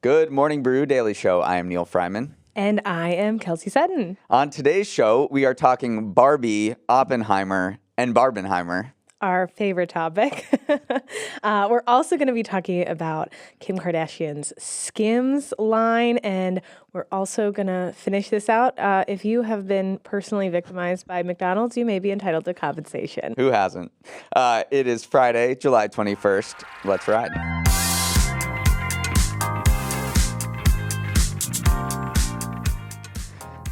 Good morning, Brew Daily Show. I am Neal Fryman. And I am Kelsey Sutton. On today's show, we are talking Barbie, Oppenheimer, and Barbenheimer. Our favorite topic. We're also going to be talking about Kim Kardashian's Skims line, and we're also going to finish this out. If you have been personally victimized by McDonald's, you may be entitled to compensation. Who hasn't? It is Friday, July 21st. Let's ride.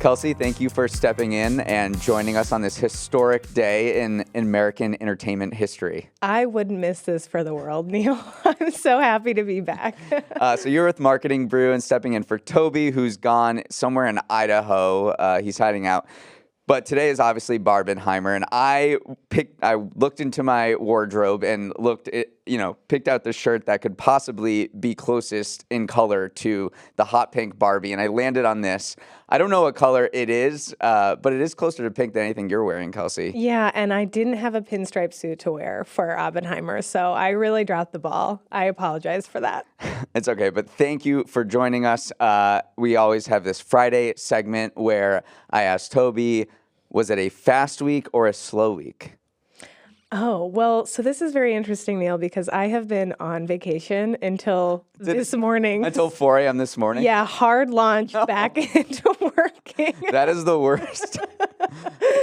Kelsey, thank you for stepping in and joining us on this historic day in American entertainment history. I wouldn't miss this for the world, Neal. I'm so happy to be back. So you're with Marketing Brew and stepping in for Toby, who's gone somewhere in Idaho. He's hiding out. But today is obviously Barbenheimer, and I looked into my wardrobe and picked out the shirt that could possibly be closest in color to the hot pink Barbie, and I landed on this. I don't know what color it is, but it is closer to pink than anything you're wearing, Kelsey. Yeah, and I didn't have a pinstripe suit to wear for Oppenheimer, so I really dropped the ball. I apologize for that. It's okay, but thank you for joining us. We always have this Friday segment where I ask Toby, was it a fast week or a slow week? Oh, well, so this is very interesting, Neal, because I have been on vacation until this morning. Until 4 a.m. this morning? Yeah, hard launch back into working. That is the worst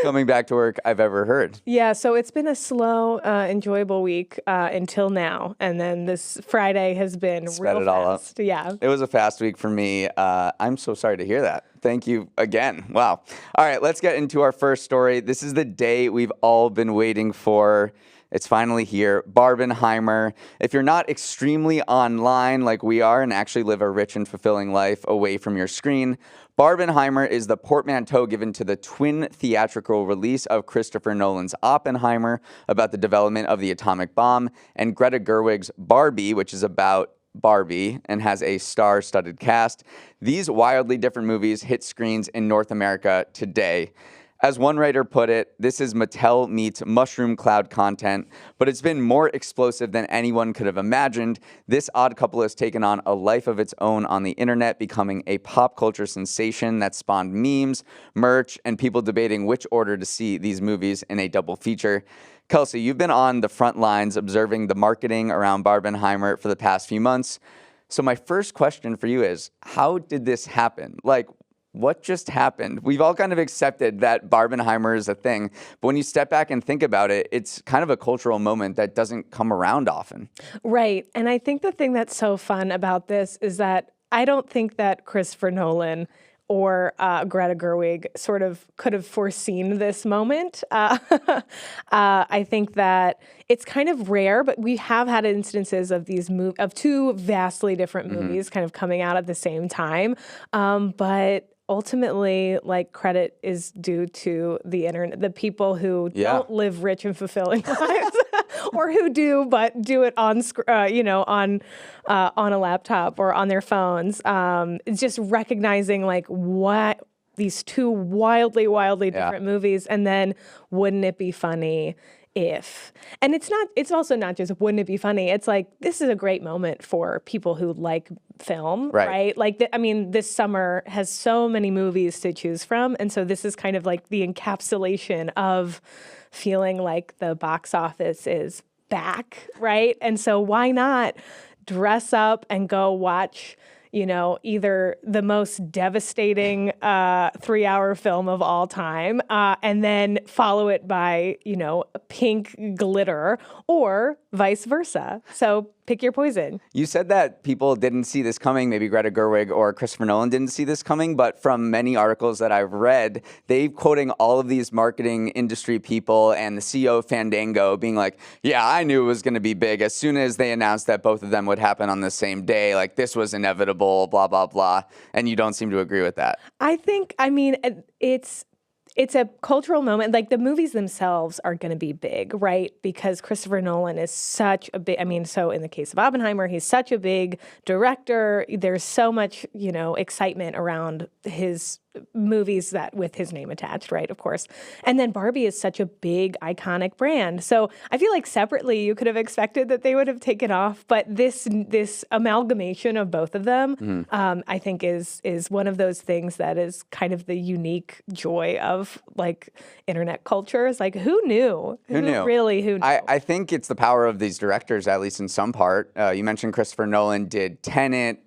coming back to work I've ever heard. Yeah, so it's been a slow, enjoyable week until now. And then this Friday has been Sped real it all fast. up. Yeah. It was a fast week for me. I'm so sorry to hear that. Thank you again. Wow. All right, let's get into our first story. This is the day we've all been waiting for. It's finally here, Barbenheimer. If you're not extremely online like we are and actually live a rich and fulfilling life away from your screen, Barbenheimer is the portmanteau given to the twin theatrical release of Christopher Nolan's Oppenheimer about the development of the atomic bomb, and Greta Gerwig's Barbie, which is about Barbie and has a star-studded cast. These wildly different movies hit screens in North America today. As one writer put it, this is Mattel meets mushroom cloud content, but it's been more explosive than anyone could have imagined. This odd couple has taken on a life of its own on the internet, becoming a pop culture sensation that spawned memes, merch, and people debating which order to see these movies in a double feature. Kelsey, you've been on the front lines observing the marketing around Barbenheimer for the past few months. So my first question for you is, how did this happen? What just happened? We've all kind of accepted that Barbenheimer is a thing, but when you step back and think about it, it's kind of a cultural moment that doesn't come around often. Right. And I think the thing that's so fun about this is that I don't think that Christopher Nolan or Greta Gerwig sort of could have foreseen this moment. I think that it's kind of rare, but we have had instances of these of two vastly different movies kind of coming out at the same time. But ultimately, credit is due to the internet, the people who don't live rich and fulfilling lives, or who do, but do it on a laptop or on their phones. It's just recognizing what these two wildly different movies, and then wouldn't it be funny if? And it's also not just wouldn't it be funny, it's this is a great moment for people who like film, right? This summer has so many movies to choose from, and so this is kind of the encapsulation of feeling like the box office is back, right? And so why not dress up and go watch either the most devastating 3-hour film of all time, and then follow it by, pink glitter, or vice versa. So pick your poison. You said that people didn't see this coming, maybe Greta Gerwig or Christopher Nolan didn't see this coming, but from many articles that I've read, they're quoting all of these marketing industry people and the CEO of Fandango being like, yeah, I knew it was going to be big as soon as they announced that both of them would happen on the same day. This was inevitable, blah, blah, blah. And you don't seem to agree with that. It's a cultural moment. The movies themselves are going to be big, right? Because Christopher Nolan is such a big, so in the case of Oppenheimer, he's such a big director. There's so much, excitement around his movies that with his name attached, right? Of course. And then Barbie is such a big, iconic brand. So I feel like separately you could have expected that they would have taken off, but this amalgamation of both of them, I think is one of those things that is kind of the unique joy of like internet culture. Is like, who knew? Who knew? Really, who knew? I think it's the power of these directors, at least in some part. You mentioned Christopher Nolan did Tenet,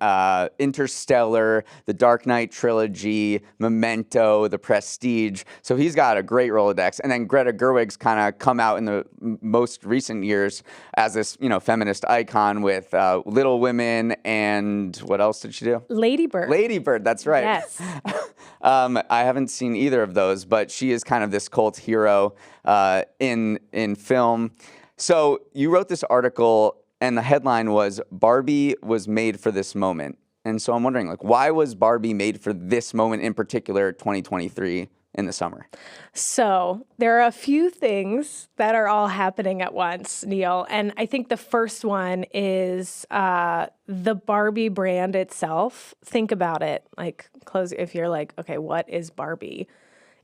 Interstellar, the Dark Knight trilogy, Memento, The Prestige. So he's got a great Rolodex. And then Greta Gerwig's kind of come out in the most recent years as this, feminist icon with Little Women and what else did she do? Lady Bird. Lady Bird, that's right. Yes. I haven't seen either of those, but she is kind of this cult hero in film. So you wrote this article, and the headline was Barbie was made for this moment. And so I'm wondering, like, why was Barbie made for this moment in particular, 2023 in the summer? So there are a few things that are all happening at once, Neal. And I think the first one is the Barbie brand itself. Think about it. Like, if you're like, okay, what is Barbie?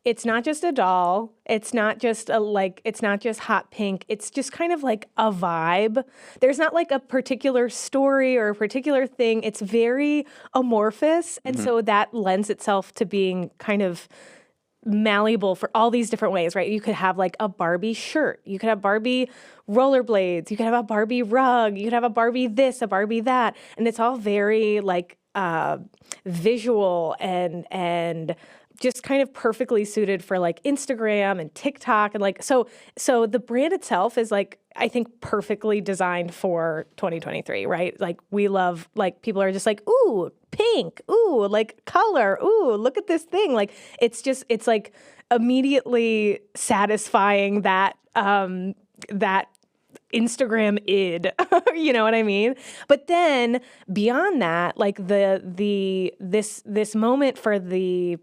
It's not just a doll. It's not just it's not just hot pink. It's just kind of like a vibe. There's not like a particular story or a particular thing. It's very amorphous. And so that lends itself to being kind of malleable for all these different ways, right? You could have like a Barbie shirt. You could have Barbie rollerblades. You could have a Barbie rug. You could have a Barbie this, a Barbie that. And it's all very like visual and just kind of perfectly suited for like Instagram and TikTok. And like, so the brand itself is like, I think perfectly designed for 2023, right? Like we love, like people are just like, ooh, pink, ooh, like color, ooh, look at this thing. Like, it's like immediately satisfying that Instagram id, you know what I mean? But then beyond that, like this moment for the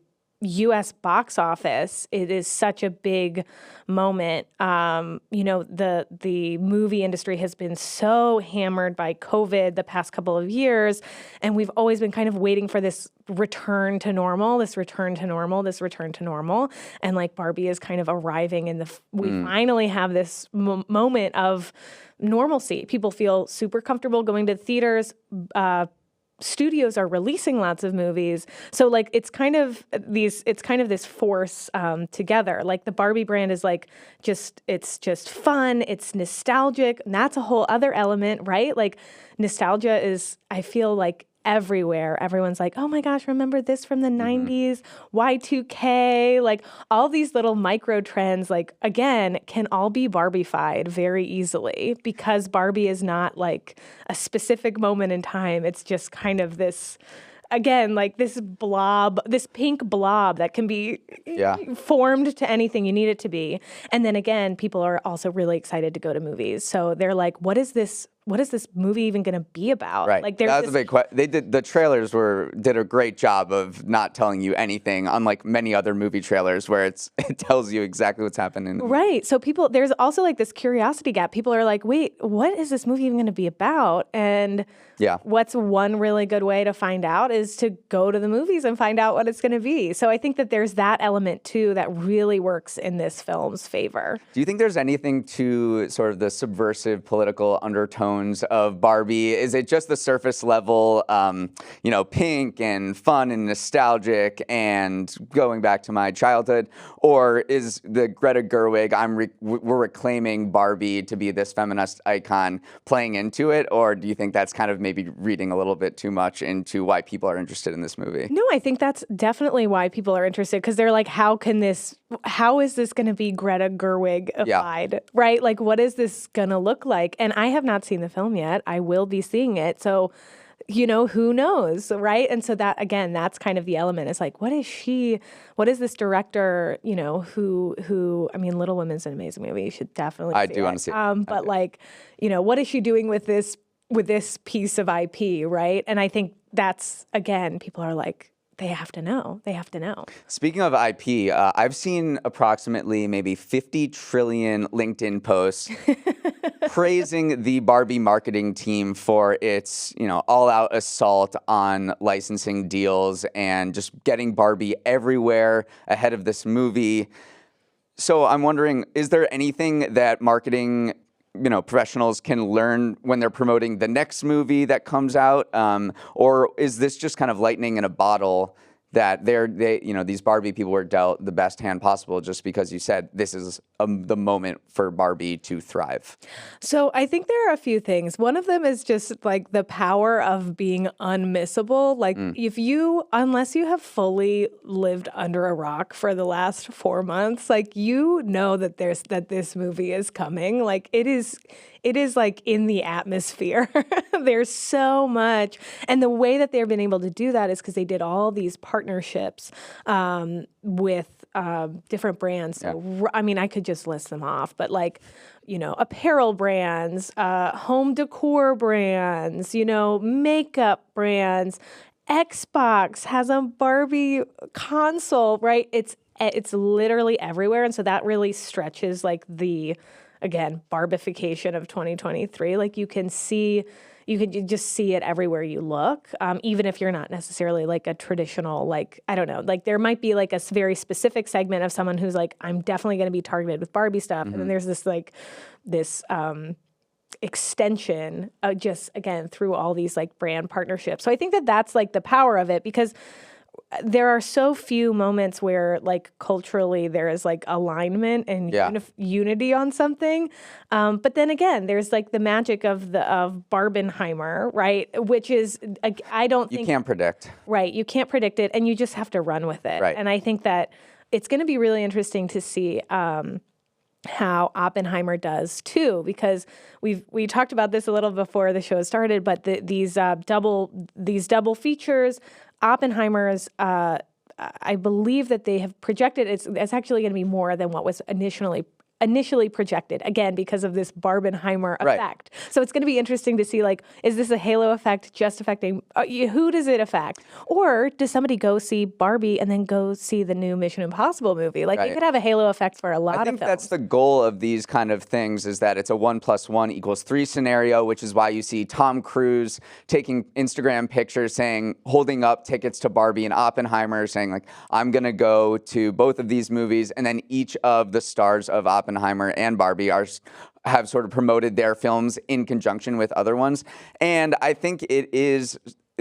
U.S. box office, it is such a big moment. The movie industry has been so hammered by COVID the past couple of years, and we've always been kind of waiting for this return to normal, and like Barbie is kind of arriving in we finally have this moment of normalcy. People feel super comfortable going to theaters. Studios are releasing lots of movies. So like it's kind of this force together. Like the Barbie brand is like it's just fun, it's nostalgic, and that's a whole other element, right? Like nostalgia is, I feel like everywhere. Everyone's like, oh my gosh, remember this from the 90s, Y2K, like all these little micro trends, like again, can all be Barbified very easily because Barbie is not like a specific moment in time. It's just kind of this, again, like this blob, this pink blob that can be formed to anything you need it to be. And then again, people are also really excited to go to movies. So they're like, what is this movie even going to be about? Right. Like that was a big question. The trailers did a great job of not telling you anything, unlike many other movie trailers where it tells you exactly what's happening. Right. So there's also like this curiosity gap. People are like, wait, what is this movie even going to be about? And what's one really good way to find out is to go to the movies and find out what it's going to be. So I think that there's that element too that really works in this film's favor. Do you think there's anything to sort of the subversive political undertones of Barbie? Is it just the surface level, pink and fun and nostalgic and going back to my childhood? Or is the Greta Gerwig, we're reclaiming Barbie to be this feminist icon playing into it? Or do you think that's kind of maybe reading a little bit too much into why people are interested in this movie? No, I think that's definitely why people are interested, because they're like, how is this going to be Greta Gerwig-ified, right? Like, what is this going to look like? And I have not seen the film yet. I will be seeing it. So, who knows, right? And so that, again, that's kind of the element. It's like, what is this director, who, I mean, Little Women's an amazing movie. You should definitely see it. I do want to see it. But like, what is she doing with this piece of IP, right? And I think that's, again, people are like, they have to know. They have to know. Speaking of IP, I've seen approximately maybe 50 trillion LinkedIn posts praising the Barbie marketing team for its, all-out assault on licensing deals and just getting Barbie everywhere ahead of this movie. So I'm wondering, is there anything that marketing professionals can learn when they're promoting the next movie that comes out? Or is this just kind of lightning in a bottle that these Barbie people were dealt the best hand possible just because you said this is the moment for Barbie to thrive? So I think there are a few things. One of them is just like the power of being unmissable. Like unless you have fully lived under a rock for the last 4 months, like that this movie is coming. Like it is like in the atmosphere. There's so much. And the way that they've been able to do that is because they did all these partnerships with different brands. So, I mean, I could just list them off, but like, apparel brands, home decor brands, makeup brands. Xbox has a Barbie console, right? It's literally everywhere. And so that really stretches like again, Barbification of 2023. Like you can just see it everywhere you look, even if you're not necessarily like a traditional, like, I don't know, like there might be like a very specific segment of someone who's like, I'm definitely going to be targeted with Barbie stuff. And then there's this extension just, again, through all these like brand partnerships. So I think that that's like the power of it, because there are so few moments where like culturally there is like alignment and unity on something. But then again, there's like the magic of Barbenheimer, right? Which is, I don't think... You can't predict. Right. You can't predict it, and you just have to run with it. Right. And I think that it's going to be really interesting to see how Oppenheimer does too, because we talked about this a little before the show started, but these double features, Oppenheimer's, I believe that they have projected it's actually going to be more than what was initially projected, again, because of this Barbenheimer effect. So it's going to be interesting to see, like, is this a halo effect just affecting, who does it affect? Or does somebody go see Barbie and then go see the new Mission Impossible movie? Like, it could have a halo effect for a lot of films. I think that's the goal of these kind of things, is that it's a 1 + 1 = 3 scenario, which is why you see Tom Cruise taking Instagram pictures holding up tickets to Barbie and Oppenheimer, saying, like, I'm going to go to both of these movies, and then each of the stars of Oppenheimer and Barbie have sort of promoted their films in conjunction with other ones. And I think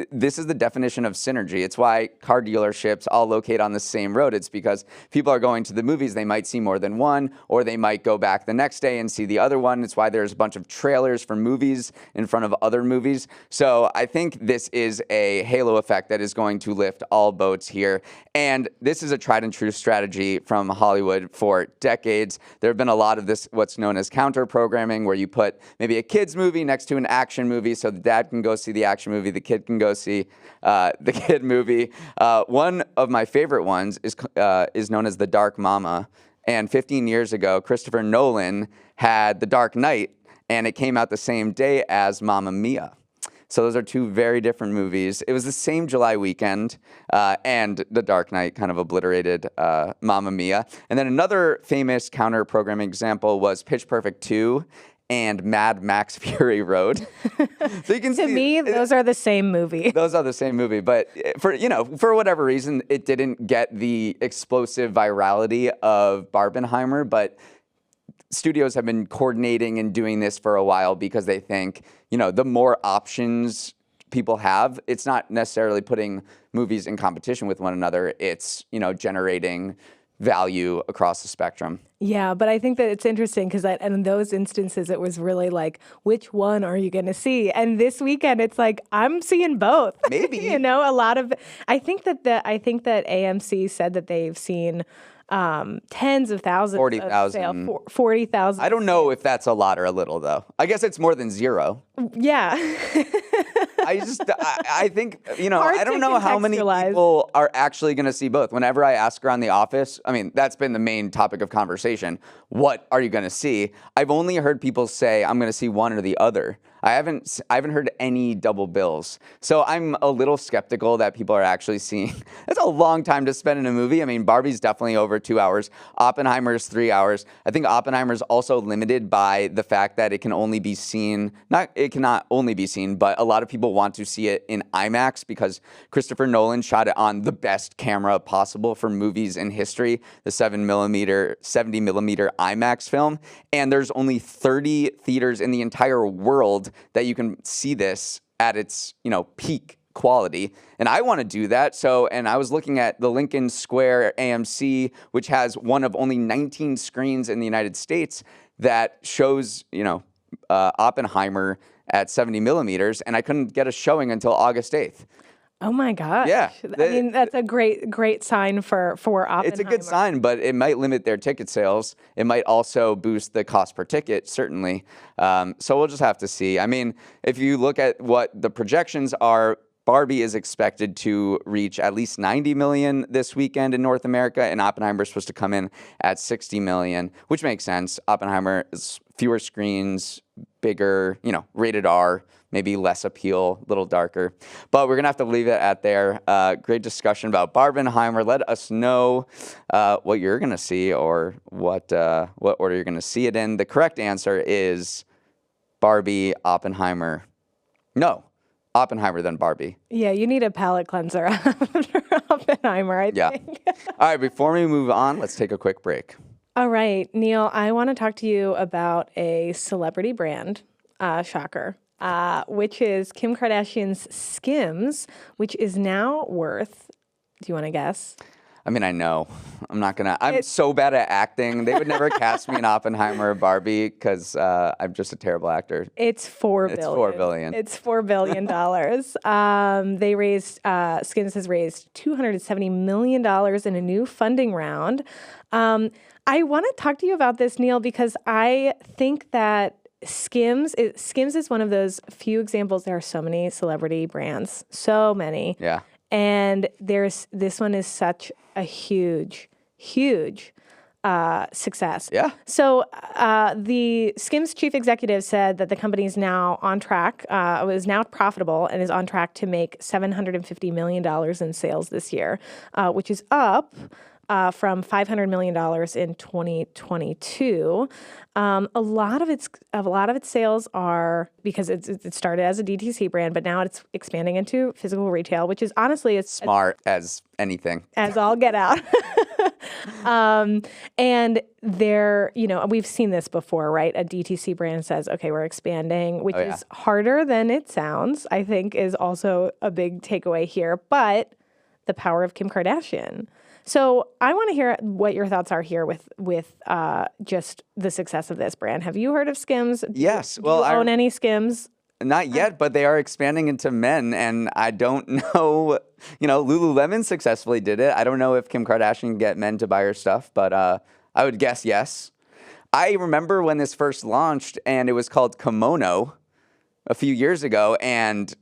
this is the definition of synergy. It's why car dealerships all locate on the same road. It's because people are going to the movies. They might see more than one, or they might go back the next day and see the other one. It's why there's a bunch of trailers for movies in front of other movies. So I think this is a halo effect that is going to lift all boats here. And this is a tried and true strategy from Hollywood for decades. There have been a lot of this, what's known as counter programming, where you put maybe a kid's movie next to an action movie so the dad can go see the action movie, the kid can go see the kid movie. One of my favorite ones is known as The Dark Mama. And 15 years ago, Christopher Nolan had The Dark Knight, and it came out the same day as Mamma Mia. So those are two very different movies. It was the same July weekend, and The Dark Knight kind of obliterated Mamma Mia. And then another famous counter-programming example was Pitch Perfect 2 and Mad Max Fury Road. So you can to me, those are the same movie. Those are the same movie, but for whatever reason, it didn't get the explosive virality of Barbenheimer. But studios have been coordinating and doing this for a while because they think, the more options people have, it's not necessarily putting movies in competition with one another. It's, generating value across the spectrum. Yeah, but I think that it's interesting because in those instances, it was really like, which one are you going to see? And this weekend, it's like, I'm seeing both. Maybe. A lot of, I think that AMC said that they've seen tens of thousands. 40,000. 40,000. I don't know if that's a lot or a little, though. I guess it's more than zero. Yeah. I think, I don't know how many people are actually going to see both. Whenever I ask around the office, I mean, that's been the main topic of conversation. What are you going to see? I've only heard people say, I'm going to see one or the other. I haven't heard any double bills. So I'm a little skeptical that people are actually seeing. That's a long time to spend in a movie. I mean, Barbie's definitely over 2 hours. Oppenheimer's 3 hours. I think Oppenheimer's also limited by the fact that it can only be seen, it cannot only be seen, but a lot of people want to see it in IMAX because Christopher Nolan shot it on the best camera possible for movies in history, the 70 millimeter IMAX film. And there's only 30 theaters in the entire world that you can see this at its, peak quality. And I want to do that. And I was looking at the Lincoln Square AMC, which has one of only 19 screens in the United States that shows, Oppenheimer at 70 millimeters, and I couldn't get a showing until August 8th. Oh my gosh. Yeah. I mean, that's a great sign for Oppenheimer. It's a good sign, but it might limit their ticket sales. It might also boost the cost per ticket, certainly. So we'll just have to see. I mean, if you look at what the projections are, Barbie is expected to reach at least 90 million this weekend in North America, and Oppenheimer is supposed to come in at 60 million, which makes sense. Oppenheimer is fewer screens, bigger, rated R, maybe less appeal, a little darker. But we're going to have to leave it at there. Great discussion about Barbenheimer. Let us know what you're going to see or what order you're going to see it in. The correct answer is Barbie, Oppenheimer. No, Oppenheimer, then Barbie. Yeah, you need a palate cleanser after Oppenheimer, I think. All right, before we move on, let's take a quick break. All right, Neal, I want to talk to you about a celebrity brand, shocker, which is Kim Kardashian's Skims, which is now worth, do you want to guess? I mean, I know. I'm so bad at acting. They would never cast me in Oppenheimer or Barbie because I'm just a terrible actor. It's $4 billion. It's $4 billion. It's $4 billion. Skims has raised $270 million in a new funding round. I want to talk to you about this, Neal, because I think that Skims is one of those few examples. There are so many celebrity brands, so many. Yeah. And this one is such a huge success. Yeah. So the Skims chief executive said that the company is now on track, is now profitable and is on track to make $750 million in sales this year, which is up from $500 million in 2022. A lot of its sales are because it started as a DTC brand, but now it's expanding into physical retail, which is honestly it's smart as anything, as all get out. And there, we've seen this before, right? A DTC brand says, "Okay, we're expanding," which is harder than it sounds. I think is also a big takeaway here, but the power of Kim Kardashian. So I want to hear what your thoughts are here with just the success of this brand. Have you heard of Skims? Yes. Do you own any Skims? Not yet, but they are expanding into men, and I don't know. Lululemon successfully did it. I don't know if Kim Kardashian can get men to buy her stuff, but I would guess yes. I remember when this first launched, and it was called Kimono a few years ago, and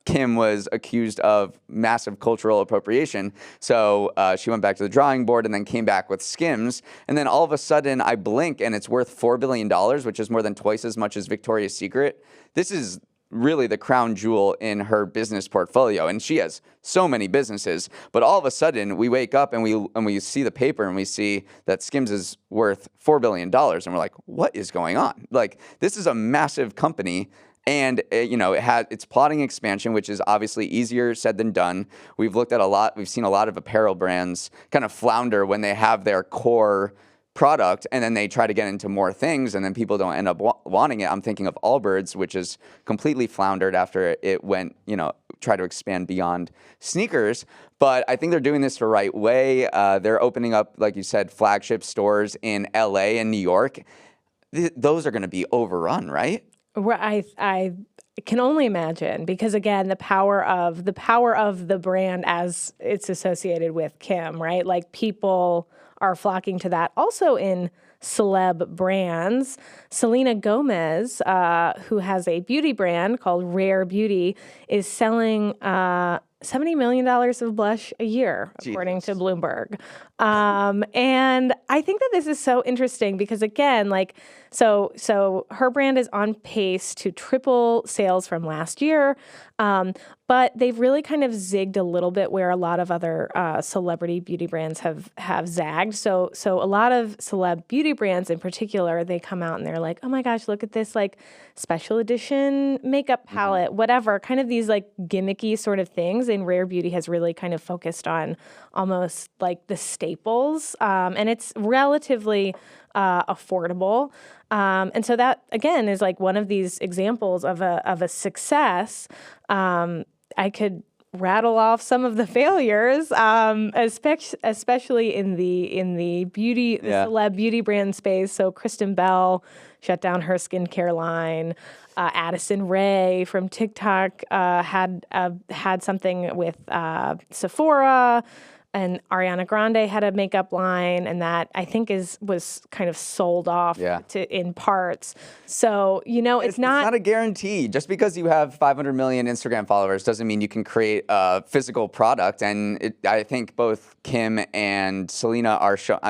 Kim was accused of massive cultural appropriation. So she went back to the drawing board and then came back with Skims. And then all of a sudden I blink and it's worth $4 billion, which is more than twice as much as Victoria's Secret. This is really the crown jewel in her business portfolio. And she has so many businesses. But all of a sudden we wake up and we see the paper and we see that Skims is worth $4 billion. And we're like, what is going on? Like, this is a massive company. And it's plotting expansion, which is obviously easier said than done. We've seen a lot of apparel brands kind of flounder when they have their core product and then they try to get into more things and then people don't end up wanting it. I'm thinking of Allbirds, which is completely floundered after it went, try to expand beyond sneakers. But I think they're doing this the right way. They're opening up, like you said, flagship stores in LA and New York. Those are going to be overrun, right? I can only imagine because again, the power of the brand as it's associated with Kim, right? Like people are flocking to that. Also in celeb brands, Selena Gomez, who has a beauty brand called Rare Beauty, is selling $70 million of blush a year, according to Bloomberg. And I think that this is so interesting because, again, like, so her brand is on pace to triple sales from last year. But they've really kind of zigged a little bit where a lot of other celebrity beauty brands have zagged. So a lot of celeb beauty brands in particular, they come out and they're like, oh my gosh, look at this like special edition makeup palette, whatever, kind of these like gimmicky sort of things. And Rare Beauty has really kind of focused on almost like the staples. And it's relatively affordable. And so that, again, is like one of these examples of a success. I could rattle off some of the failures, especially in the beauty, the celeb beauty brand space. So Kristen Bell shut down her skincare line. Addison Rae from TikTok had something with Sephora. And Ariana Grande had a makeup line, and that I think was kind of sold off in parts. So, it's not a guarantee. Just because you have 500 million Instagram followers doesn't mean you can create a physical product. And I think both Kim and Selena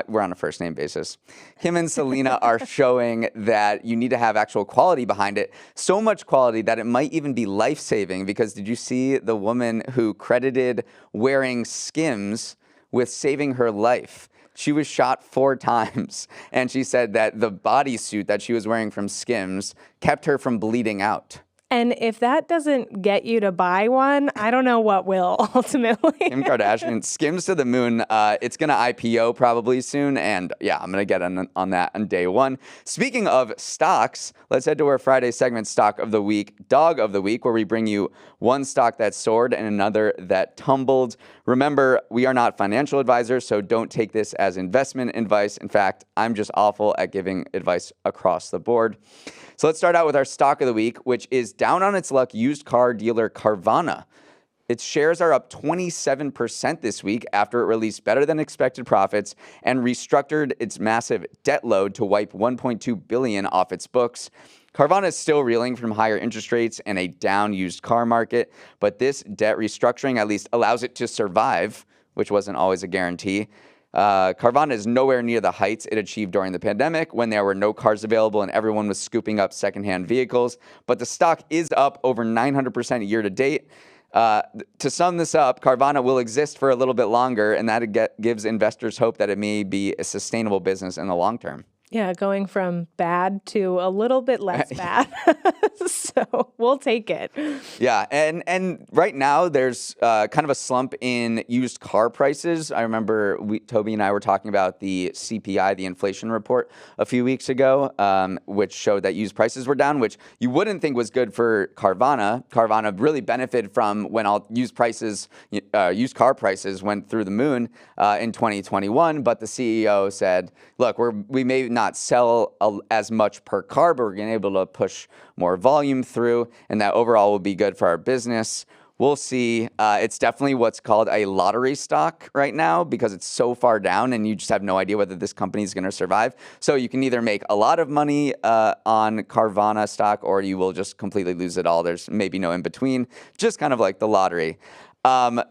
we're on a first name basis. Kim and Selena are showing that you need to have actual quality behind it. So much quality that it might even be life-saving. Because did you see the woman who credited wearing Skims with saving her life? She was shot 4 times, and she said that the bodysuit that she was wearing from Skims kept her from bleeding out. And if that doesn't get you to buy one, I don't know what will, ultimately. Kim Kardashian, Skims to the moon. It's going to IPO probably soon. And yeah, I'm going to get on that on day one. Speaking of stocks, let's head to our Friday segment, Stock of the Week, Dog of the Week, where we bring you one stock that soared and another that tumbled. Remember, we are not financial advisors, so don't take this as investment advice. In fact, I'm just awful at giving advice across the board. So let's start out with our stock of the week, which is down on its luck used car dealer Caravana. Its shares are up 27% this week after it released better than expected profits and restructured its massive debt load to wipe $1.2 billion off its books. Carvana is still reeling from higher interest rates and a down used car market, but this debt restructuring at least allows it to survive, which wasn't always a guarantee. Carvana is nowhere near the heights it achieved during the pandemic when there were no cars available and everyone was scooping up secondhand vehicles, but the stock is up over 900% year to date. To sum this up, Carvana will exist for a little bit longer, and that gives investors hope that it may be a sustainable business in the long term. Yeah, going from bad to a little bit less bad. So we'll take it. Yeah, and right now there's kind of a slump in used car prices. I remember Toby and I were talking about the CPI, the inflation report, a few weeks ago, which showed that used prices were down, which you wouldn't think was good for Carvana. Carvana really benefited from when all used car prices went through the moon in 2021. But the CEO said, look, we may not sell as much per car, but we're going to be able to push more volume through, and that overall will be good for our business. We'll see. It's definitely what's called a lottery stock right now because it's so far down and you just have no idea whether this company is going to survive. So you can either make a lot of money on Carvana stock or you will just completely lose it all. There's maybe no in between, just kind of like the lottery.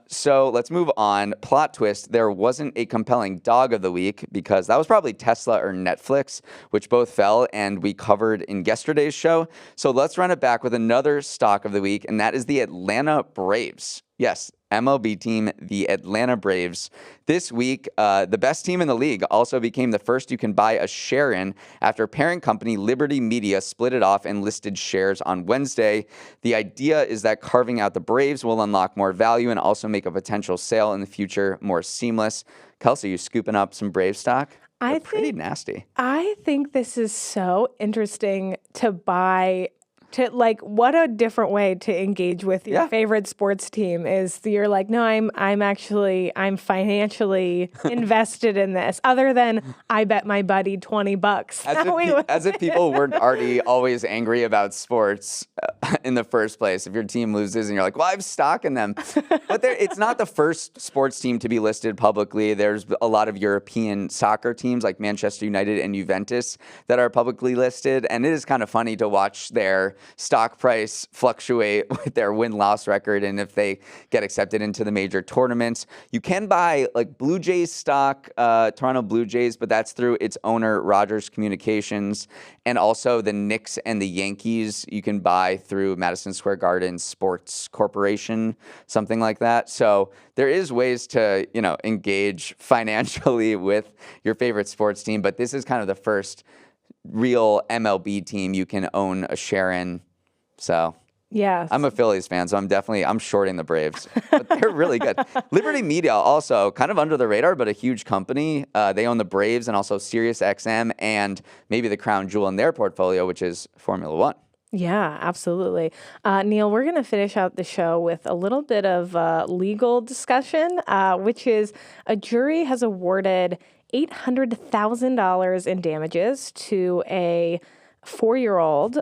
So let's move on. Plot twist, there wasn't a compelling dog of the week because that was probably Tesla or Netflix, which both fell and we covered in yesterday's show. So let's run it back with another stock of the week, and that is the Atlanta Braves. Yes, MLB team, the Atlanta Braves. This week, the best team in the league also became the first you can buy a share in after parent company Liberty Media split it off and listed shares on Wednesday. The idea is that carving out the Braves will unlock more value and also make a potential sale in the future more seamless. Kelsey, you scooping up some Brave stock? They're pretty nasty. I think this is so interesting to buy. What a different way to engage with your favorite sports team is you're like, no, I'm financially invested in this, other than I bet my buddy $20. As if people weren't already always angry about sports in the first place. If your team loses and you're like, well, I have stock in them. But it's not the first sports team to be listed publicly. There's a lot of European soccer teams like Manchester United and Juventus that are publicly listed. And it is kind of funny to watch their stock price fluctuate with their win-loss record and if they get accepted into the major tournaments. You can buy like Blue Jays stock, Toronto Blue Jays, but that's through its owner, Rogers Communications. And also the Knicks and the Yankees, you can buy through Madison Square Garden Sports Corporation, something like that. So there is ways to, engage financially with your favorite sports team, but this is kind of the first real MLB team you can own a share in. So yes. I'm a Phillies fan, so I'm shorting the Braves. But they're really good. Liberty Media also kind of under the radar, but a huge company. They own the Braves and also Sirius XM and maybe the crown jewel in their portfolio, which is Formula One. Yeah, absolutely. Neal, we're going to finish out the show with a little bit of legal discussion, which is a jury has awarded $800,000 in damages to a 4-year-old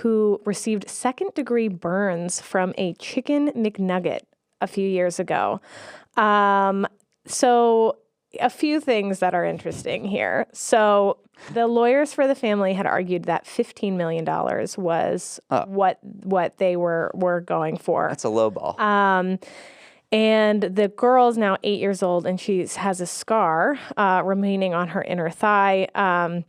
who received second-degree burns from a chicken McNugget a few years ago. So a few things that are interesting here. So the lawyers for the family had argued that $15 million was what they were going for. That's a low ball. And the girl is now 8 years old, and she has a scar remaining on her inner thigh.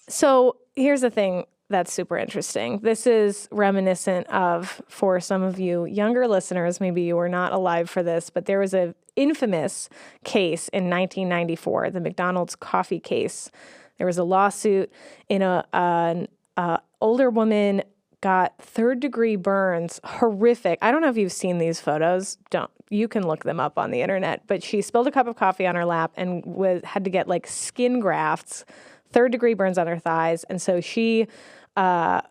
So here's the thing that's super interesting. This is reminiscent of, for some of you younger listeners, maybe you were not alive for this, but there was an infamous case in 1994, the McDonald's coffee case. There was a lawsuit in an older woman got third-degree burns, horrific. I don't know if you've seen these photos. You can look them up on the internet. But she spilled a cup of coffee on her lap and had to get like skin grafts, third-degree burns on her thighs. And so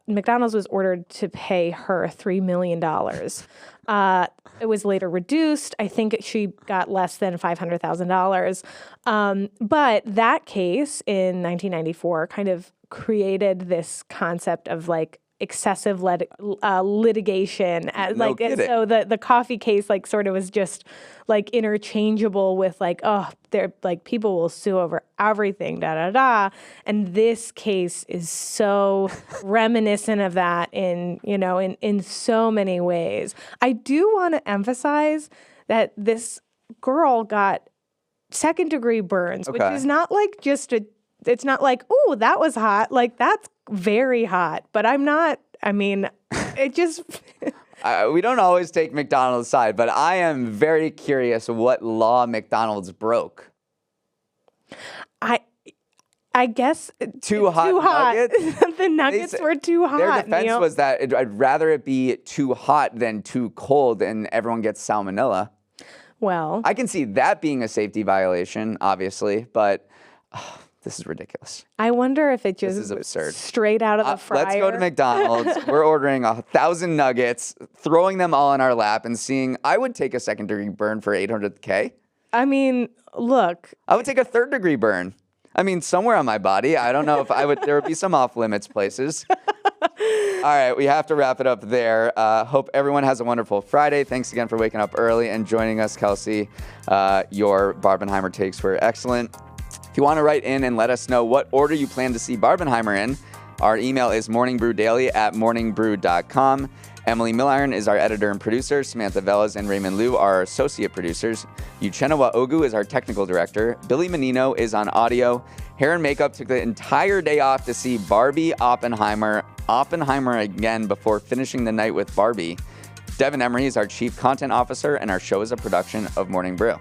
McDonald's was ordered to pay her $3 million. It was later reduced. I think she got less than $500,000. But that case in 1994 kind of created this concept of like excessive litigation. No kidding. So the coffee case like sort of was just like interchangeable with like, oh, they're like people will sue over everything, da da da. And this case is so reminiscent of that in so many ways. I do want to emphasize that this girl got second-degree burns, which is not like it's not like, oh, that was hot. Like, that's very hot. But it just... we don't always take McDonald's side, but I am very curious what law McDonald's broke. I guess too hot. Nuggets? The nuggets were too hot. Their defense Neal. was that I'd rather it be too hot than too cold, and everyone gets salmonella. Well, I can see that being a safety violation, obviously, but this is ridiculous. I wonder if it just this is absurd. Straight out of the fryer. Let's go to McDonald's. We're ordering 1,000 nuggets, throwing them all in our lap, and seeing. I would take a second-degree burn for $800K. I mean, look. I would take a third-degree burn. I mean, somewhere on my body. I don't know if I would. There would be some off-limits places. All right, we have to wrap it up there. Hope everyone has a wonderful Friday. Thanks again for waking up early and joining us, Kelsey. Your Barbenheimer takes were excellent. If you want to write in and let us know what order you plan to see Barbenheimer in, our email is morningbrewdaily@morningbrew.com. Emily Milliron is our editor and producer. Samantha Velez and Raymond Liu are our associate producers. Uchenna Ogu is our technical director. Billy Menino is on audio. Hair and makeup took the entire day off to see Barbie, Oppenheimer again before finishing the night with Barbie. Devin Emery is our chief content officer, and our show is a production of Morning Brew.